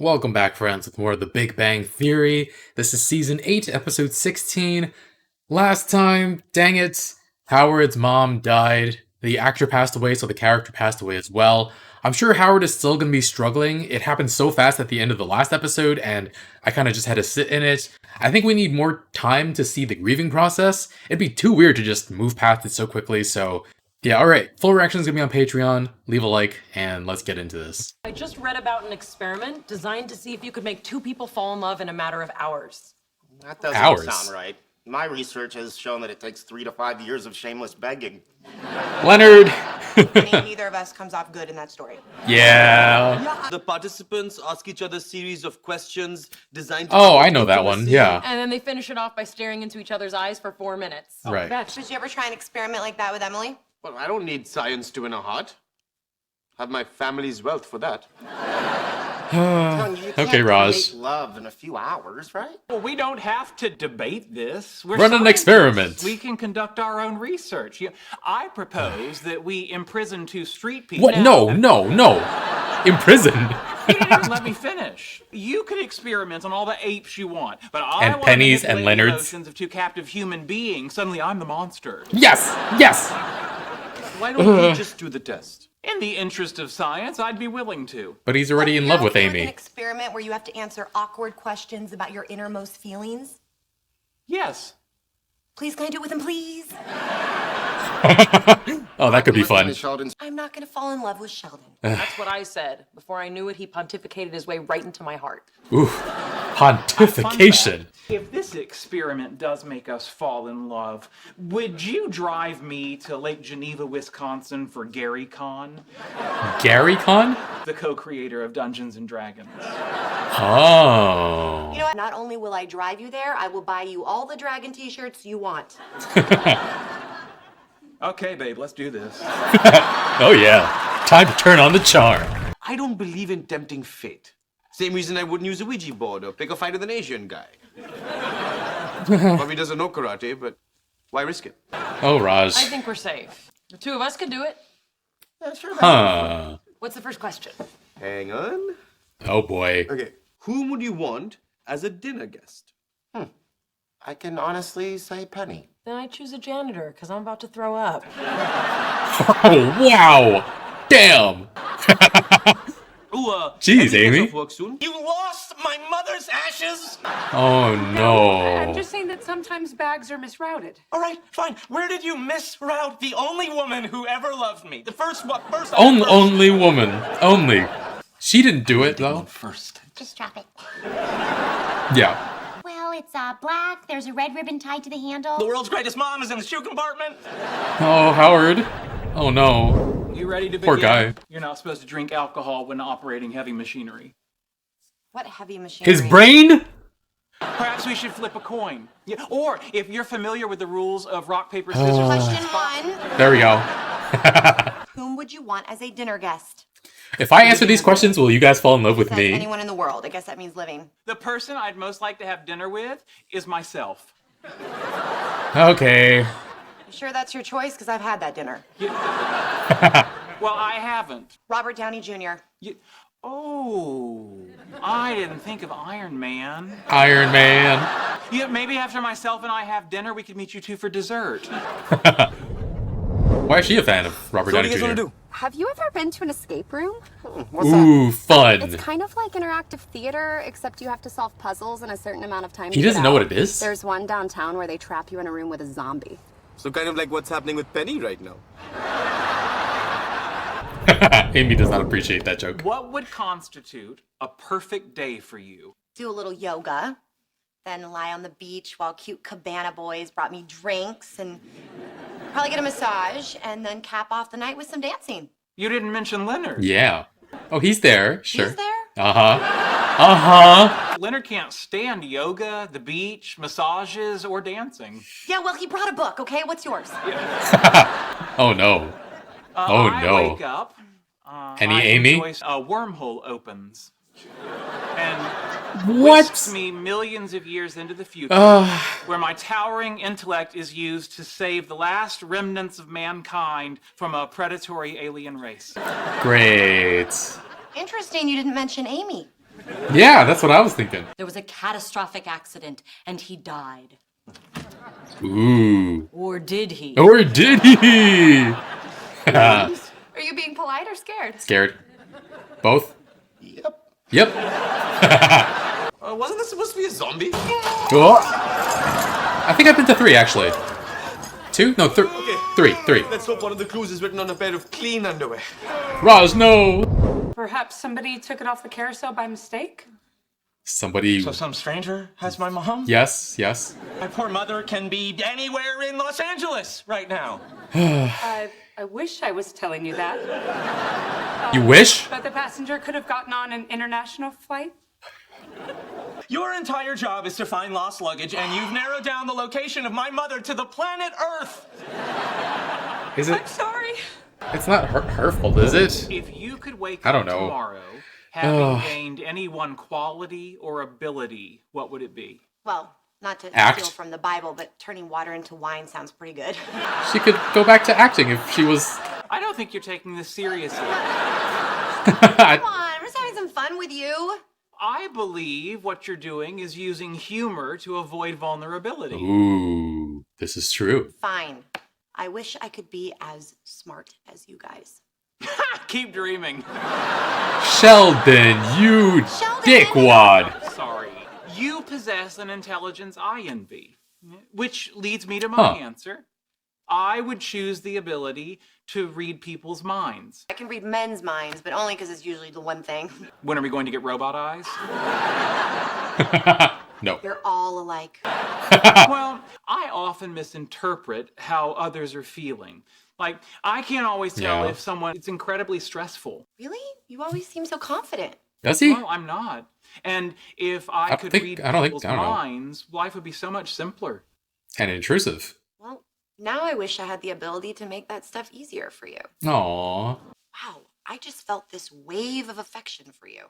Welcome back, friends, with more of the Big Bang Theory. This is Season 8, Episode 16. Last time, dang it, Howard's mom died. The actor passed away, so the character passed away as well. I'm sure Howard is still going to be struggling. It happened so fast at the end of the last episode, and I kind of just had to sit in it. I think we need more time to see the grieving process. It'd be too weird to just move past it so quickly, so... yeah, alright. Full reaction is going to be on Patreon. Leave a like, and let's get into this. I just read about an experiment designed to see if you could make two people fall in love in a matter of hours. That doesn't sound right. My research has shown that it takes 3 to 5 years of shameless begging. Leonard! Neither of us comes off good in that story. Yeah. The participants ask each other a series of questions designed to... Oh, I know that one, yeah. And then they finish it off by staring into each other's eyes for 4 minutes. Right. Did you ever try an experiment like that with Emily? Well, I don't need science to win a heart. Have my family's wealth for that. You can't Okay, Raj. create love in a few hours, right? Well, we don't have to debate this. We're Run an scientists. experiment. We can conduct our own research. I propose that we imprison 2 street people. What? No. Imprisoned. You didn't even let me finish. You could experiment on all the apes you want, but I And want Penny's to and manipulate the Leonard's. emotions of 2 captive human beings. Suddenly, I'm the monster. Yes! Yes! Why don't you just do the test? In the interest of science, I'd be willing to. But he's already in love with An Amy. experiment where you have to answer awkward questions about your innermost feelings. Yes. Please, can I do it with him, please? Oh, that could be Listen fun. to Sheldon's I'm not gonna fall in love with Sheldon. That's what I said. Before I knew it, he pontificated his way right into my heart. Ooh. Pontification. If this experiment does make us fall in love, would you drive me to Lake Geneva, Wisconsin for Gary Con, Gary Con? the co-creator of Dungeons and Dragons? Oh. You know what? Not only will I drive you there, I will buy you all the dragon t-shirts you want. Okay, babe, let's do this. Oh yeah. Time to turn on the charm. I don't believe in tempting fate. Same reason I wouldn't use a Ouija board or pick a fight with an Asian guy. Bobby doesn't know karate, but why risk it? Oh, Raj. I think we're safe. The 2 of us can do it. Yeah, sure. Huh. What's the first question? Hang on. Oh boy. Okay, whom would you want as a dinner guest? I can honestly say Penny. Then I choose a janitor, because I'm about to throw up. Oh, wow. Damn. Ooh, Jeez, Emily gets Amy. off work soon. You lost my mother's ashes? Oh I'm no. just saying that sometimes bags are misrouted. All right, fine. Where did you misroute the only woman who ever loved me? The first one, first. Only woman. Only. She didn't do it though. First. Just drop it. Yeah. Well, it's black. There's a red ribbon tied to the handle. The world's greatest mom is in the shoe compartment. Oh, Howard. Oh no. You ready to begin? Poor guy. You're not supposed to drink alcohol when operating heavy machinery. What heavy machinery? His brain? Perhaps we should flip a coin. Yeah. Or, if you're familiar with the rules of rock, paper, scissors... Question 1. There we go. Whom would you want as a dinner guest? If I answer these questions, will you guys fall in love with Says me? anyone in the world. I guess that means living. The person I'd most like to have dinner with is myself. Okay. You sure that's your choice? Because I've had that dinner. Well, I haven't. Robert Downey Jr. Oh, I didn't think of Iron Man. Iron Man. Yeah, maybe after myself and I have dinner, we could meet you 2 for dessert. Why is she a fan of Robert So what Downey do you guys want Jr.? to do? Have you ever been to an escape room? Ooh, fun. It's kind of like interactive theater, except you have to solve puzzles in a certain amount of time. He to doesn't get know out. what it is? There's one downtown where they trap you in a room with a zombie. So kind of like what's happening with Penny right now. Amy does not appreciate that joke. What would constitute a perfect day for you? Do a little yoga. Then lie on the beach while cute cabana boys brought me drinks and probably get a massage and then cap off the night with some dancing. You didn't mention Leonard. Yeah. Oh, he's there. Sure. He's there? Leonard can't stand yoga, the beach, massages, or dancing. Yeah, well, he brought a book, okay? What's yours? Oh no. Oh, I no. wake up. Any I Amy? enjoy a wormhole opens. And What? whisks me millions of years into the future, where my towering intellect is used to save the last remnants of mankind from a predatory alien race. Great. Interesting you didn't mention Amy. Yeah, that's what I was thinking. There was a catastrophic accident, and he died. Ooh. Or did he? Or did he? Are you being polite or scared? Scared. Both? Yep. Yep. Wasn't this supposed to be a zombie? Oh. I think I've been to 3, actually. 2? No, 3. Okay. 3. Let's hope one of the clues is written on a pair of clean underwear. Roz, no! Perhaps somebody took it off the carousel by mistake? Somebody... So some stranger has my mom? Yes, yes. My poor mother can be anywhere in Los Angeles right now. I wish I was telling you that. You wish? But the passenger could have gotten on an international flight. Your entire job is to find lost luggage, and you've narrowed down the location of my mother to the planet Earth. Is it? I'm sorry. It's not her fault, is it? If you could wake I up don't know. tomorrow having gained any one quality or ability, what would it be? Well, not to Act. steal from the Bible, but turning water into wine sounds pretty good. She could go back to acting if she was... I don't think you're taking this seriously. Come on, we're just having some fun with you. I believe what you're doing is using humor to avoid vulnerability. Ooh, this is true. Fine. I wish I could be as smart as you guys. Keep dreaming. Sheldon, you Sheldon! dickwad. Sorry. You possess an intelligence I envy, which leads me to my answer. I would choose the ability to read people's minds. I can read men's minds, but only because it's usually the one thing. When are we going to get robot eyes? No. You're all alike. Well, I often misinterpret how others are feeling. Like, I can't always tell Yeah. if someone is incredibly stressful. Really? You always seem so confident. Does he? Well, I'm not. And if I I could think- read I don't think- people's I don't know. minds, life would be so much simpler. And intrusive. Well, now I wish I had the ability to make that stuff easier for you. Aww. Wow, I just felt this wave of affection for you.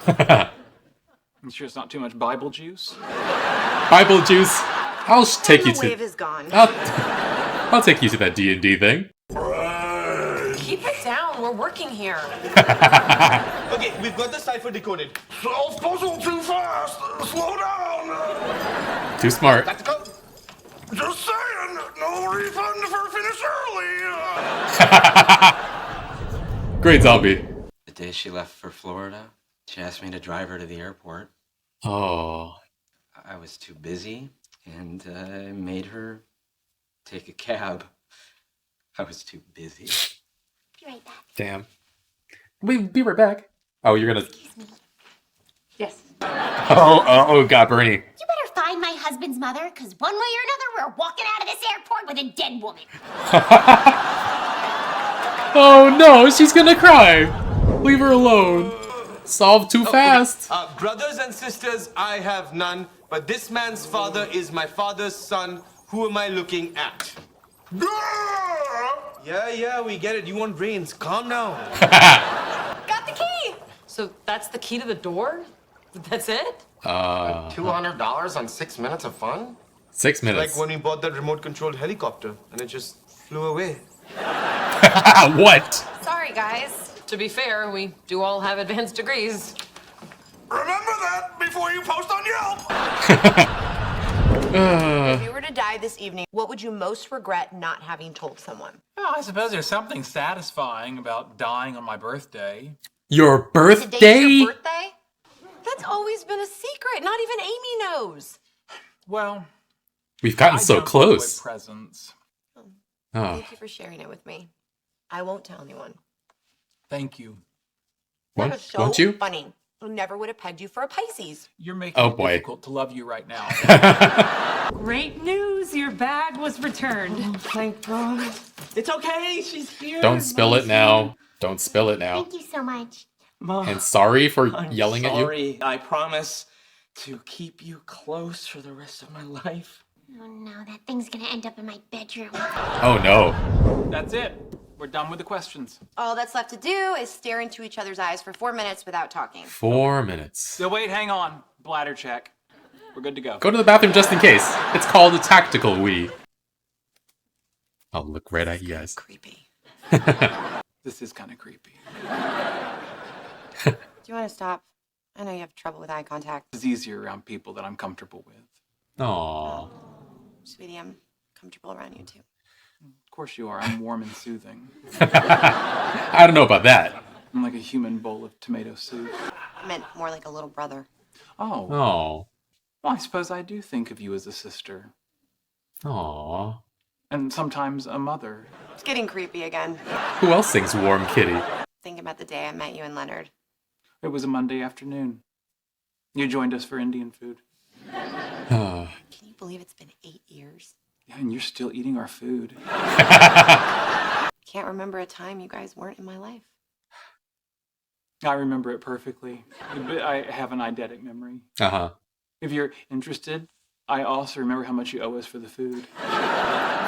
I'm sure it's not too much Bible juice. Bible juice. I'll take you And the wave to... is gone. I'll take you to that D&D thing. Keep it down. We're working here. Okay, we've got the cipher decoded. Solve puzzle too fast. Slow down. Too smart. Got to go. Just saying. No refund for finish early. Great zombie. The day she left for Florida, she asked me to drive her to the airport. Oh. I was too busy, and I made her take a cab. I was too busy. Be right back. Damn. We'll be right back. Oh, you're gonna... Yes. Oh, God, Bernie. You better find my husband's mother, because one way or another, we're walking out of this airport with a dead woman. Oh, no, she's gonna cry. Leave her alone. Solve too fast. Brothers and sisters, I have none, but this man's father is my father's son. Who am I looking at? Yeah, we get it. You want brains. Calm down. Got the key. So that's the key to the door? That's it? $200 on 6 minutes of fun? 6 minutes. Like when we bought that remote-controlled helicopter, and it just flew away. What? Sorry, guys. To be fair, we do all have advanced degrees. Remember that before you post on Yelp. If you were to die this evening, what would you most regret not having told someone? Well, I suppose there's something satisfying about dying on my birthday. Your Today's birthday? your birthday? That's always been a secret. Not even Amy knows. Well, We've gotten I so don't give away close. presents. Oh. Thank you for sharing it with me. I won't tell anyone. Thank you. That was so Won't you? funny. I never would have pegged you for a Pisces. You're making Oh, it boy. difficult to love you right now. Great news, your bag was returned. Thank God. It's okay. She's here. Don't spill it now. Don't spill it now. Thank you so much. Mom, And sorry for I'm yelling at you. sorry. I promise to keep you close for the rest of my life. Oh no, that thing's gonna end up in my bedroom. Oh, no. That's it. We're done with the questions. All that's left to do is stare into each other's eyes for 4 minutes without talking. 4 minutes. So wait, hang on. Bladder check. We're good to go. Go to the bathroom just in case. It's called a tactical wee. I'll look right at you guys. Creepy. This is kind of creepy. you want to stop? I know you have trouble with eye contact. It's easier around people that I'm comfortable with. Aww. Sweetie, I'm comfortable around you too. Of course you are. I'm warm and soothing. I don't know about that. I'm like a human bowl of tomato soup. I meant more like a little brother. Oh. Oh. Well, I suppose I do think of you as a sister. Aww. And sometimes a mother. It's getting creepy again. Who else sings Warm Kitty? Thinking about the day I met you and Leonard. It was a Monday afternoon. You joined us for Indian food. Can you believe it's been 8 years? Yeah, and you're still eating our food. Can't remember a time you guys weren't in my life. I remember it perfectly. But I have an eidetic memory. Uh-huh. If you're interested, I also remember how much you owe us for the food.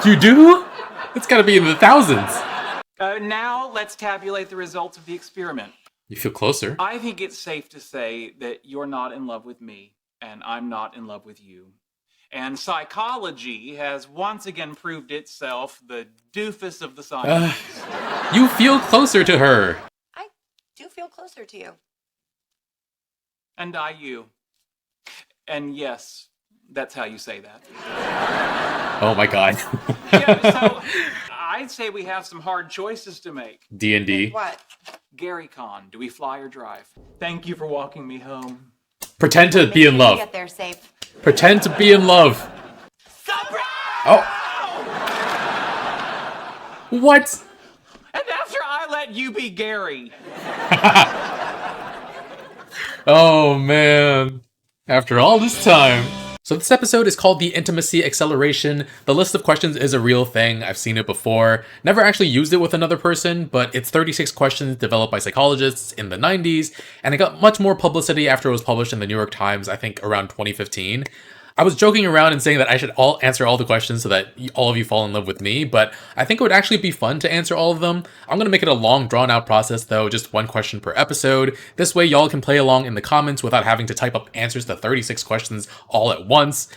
You do? It's gotta be in the thousands. Now, let's tabulate the results of the experiment. You feel closer. I think it's safe to say that you're not in love with me, and I'm not in love with you. And psychology has once again proved itself the doofus of the sciences. You feel closer to her. I do feel closer to you. And I you. And yes, that's how you say that. Oh my god. Yeah, so I'd say we have some hard choices to make. D&D. What? Gary Con, do we fly or drive? Thank you for walking me home. Pretend to be in love. Get there safe. Pretend to be in love. Surprise! Oh. What? And after I let you be Gary. Oh man. After all this time. So this episode is called the Intimacy Acceleration. The list of questions is a real thing. I've seen it before. Never actually used it with another person, but it's 36 questions developed by psychologists in the 90s, and it got much more publicity after it was published in the New York Times, I think around 2015. I was joking around and saying that I should answer all the questions so that all of you fall in love with me, but I think it would actually be fun to answer all of them. I'm going to make it a long, drawn-out process, though, just one question per episode. This way, y'all can play along in the comments without having to type up answers to 36 questions all at once.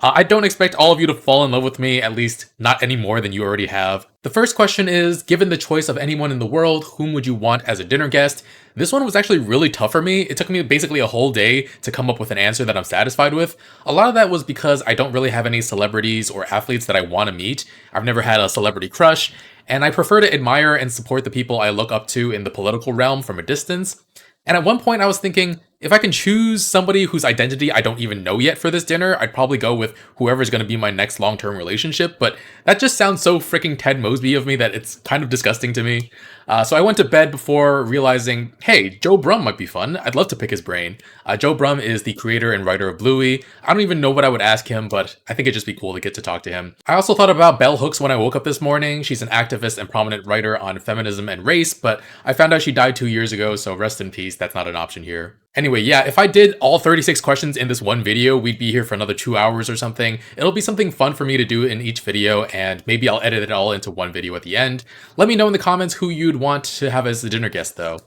I don't expect all of you to fall in love with me, at least not any more than you already have. The first question is, given the choice of anyone in the world, whom would you want as a dinner guest? This one was actually really tough for me. It took me basically a whole day to come up with an answer that I'm satisfied with. A lot of that was because I don't really have any celebrities or athletes that I want to meet. I've never had a celebrity crush, and I prefer to admire and support the people I look up to in the political realm from a distance. And at one point I was thinking, if I can choose somebody whose identity I don't even know yet for this dinner, I'd probably go with whoever's going to be my next long-term relationship, but that just sounds so freaking Ted Mosby of me that it's kind of disgusting to me. So I went to bed before realizing, hey, Joe Brum might be fun. I'd love to pick his brain. Joe Brum is the creator and writer of Bluey. I don't even know what I would ask him, but I think it'd just be cool to get to talk to him. I also thought about Bell Hooks when I woke up this morning. She's an activist and prominent writer on feminism and race, but I found out she died 2 years ago, so rest in peace. That's not an option here. Anyway, yeah, if I did all 36 questions in this one video, we'd be here for another 2 hours or something. It'll be something fun for me to do in each video, and maybe I'll edit it all into one video at the end. Let me know in the comments who you'd want to have as the dinner guest, though.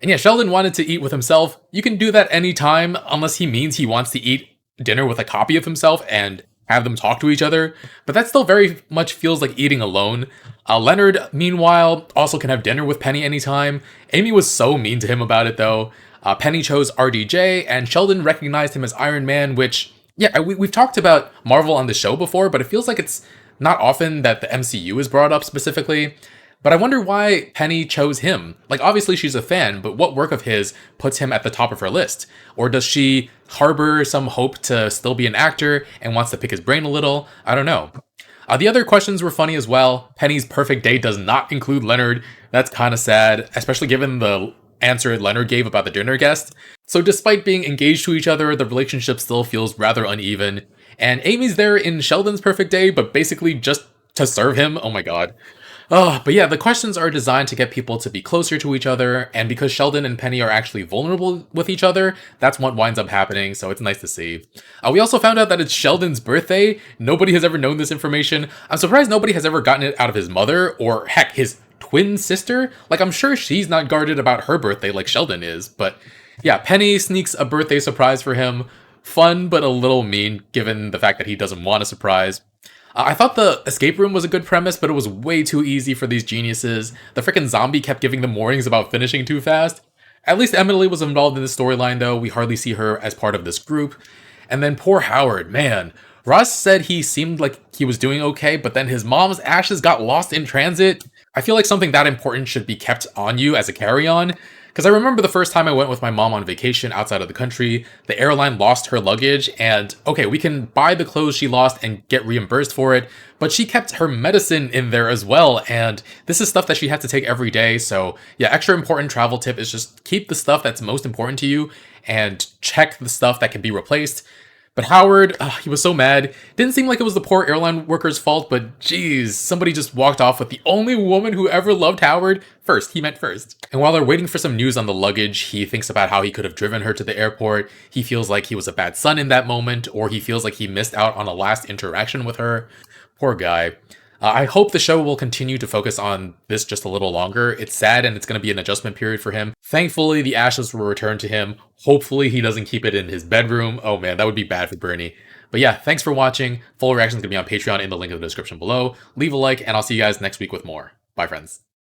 And yeah, Sheldon wanted to eat with himself. You can do that anytime, unless he means he wants to eat dinner with a copy of himself and have them talk to each other, but that still very much feels like eating alone. Leonard, meanwhile, also can have dinner with Penny anytime. Amy was so mean to him about it, though. Penny chose RDJ, and Sheldon recognized him as Iron Man, which, yeah, we've talked about Marvel on the show before, but it feels like it's not often that the MCU is brought up specifically. But I wonder why Penny chose him. Like, obviously she's a fan, but what work of his puts him at the top of her list? Or does she harbor some hope to still be an actor and wants to pick his brain a little? I don't know. The other questions were funny as well. Penny's perfect date does not include Leonard. That's kind of sad, especially given the answer Leonard gave about the dinner guest. So despite being engaged to each other, the relationship still feels rather uneven. And Amy's there in Sheldon's perfect day, but basically just to serve him. Oh my god. But yeah, the questions are designed to get people to be closer to each other, and because Sheldon and Penny are actually vulnerable with each other, that's what winds up happening, so it's nice to see. We also found out that it's Sheldon's birthday. Nobody has ever known this information. I'm surprised nobody has ever gotten it out of his mother, or heck, his twin sister? Like, I'm sure she's not guarded about her birthday like Sheldon is, but yeah, Penny sneaks a birthday surprise for him. Fun, but a little mean, given the fact that he doesn't want a surprise. I thought the escape room was a good premise, but it was way too easy for these geniuses. The frickin' zombie kept giving them warnings about finishing too fast. At least Emily was involved in this storyline, though. We hardly see her as part of this group. And then poor Howard, man. Russ said he seemed like he was doing okay, but then his mom's ashes got lost in transit. I feel like something that important should be kept on you as a carry-on. Because I remember the first time I went with my mom on vacation outside of the country, the airline lost her luggage, and okay, we can buy the clothes she lost and get reimbursed for it, but she kept her medicine in there as well, and this is stuff that she had to take every day, so yeah, extra important travel tip is just keep the stuff that's most important to you, and check the stuff that can be replaced. But Howard, he was so mad. Didn't seem like it was the poor airline worker's fault, but geez, somebody just walked off with the only woman who ever loved Howard. First, he meant first. And while they're waiting for some news on the luggage, he thinks about how he could have driven her to the airport. He feels like he was a bad son in that moment, or he feels like he missed out on a last interaction with her. Poor guy. I hope the show will continue to focus on this just a little longer. It's sad and it's going to be an adjustment period for him. Thankfully, the ashes will return to him. Hopefully, he doesn't keep it in his bedroom. Oh man, that would be bad for Bernie. But yeah, thanks for watching. Full reaction is going to be on Patreon in the link in the description below. Leave a like, and I'll see you guys next week with more. Bye, friends.